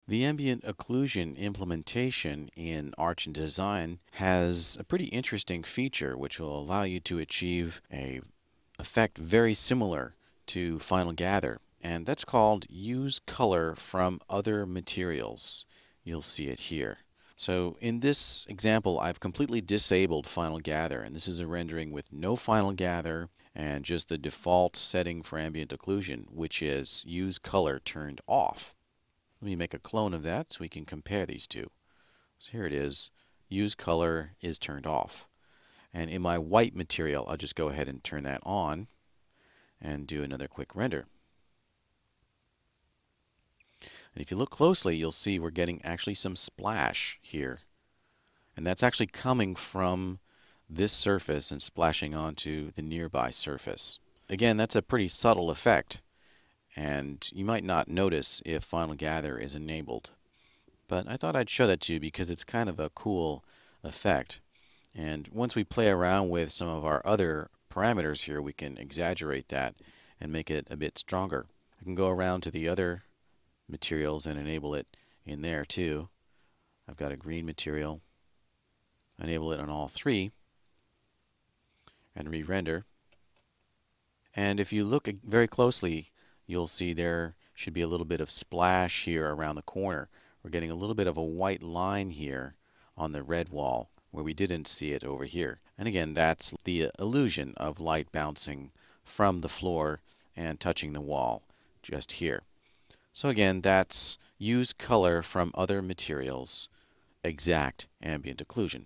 The ambient occlusion implementation in Arch and Design has a pretty interesting feature which will allow you to achieve a effect very similar to Final Gather, and that's called use color from other materials. You'll see it here. So in this example, I've completely disabled Final Gather, and this is a rendering with no Final Gather and just the default setting for ambient occlusion, which is use color turned off. Let me make a clone of that so we can compare these two. So here it is. Use color is turned off. And in my white material, I'll just go ahead and turn that on and do another quick render. And if you look closely, you'll see we're getting actually some splash here. And that's actually coming from this surface and splashing onto the nearby surface. Again, that's a pretty subtle effect, and you might not notice if Final Gather is enabled. But I thought I'd show that to you because it's kind of a cool effect. And once we play around with some of our other parameters here, we can exaggerate that and make it a bit stronger. I can go around to the other materials and enable it in there too. I've got a green material. Enable it on all three and re-render. And if you look very closely, you'll see there should be a little bit of splash here around the corner. We're getting a little bit of a white line here on the red wall where we didn't see it over here. And again, that's the illusion of light bouncing from the floor and touching the wall just here. So again, that's use color from other materials, exact ambient occlusion.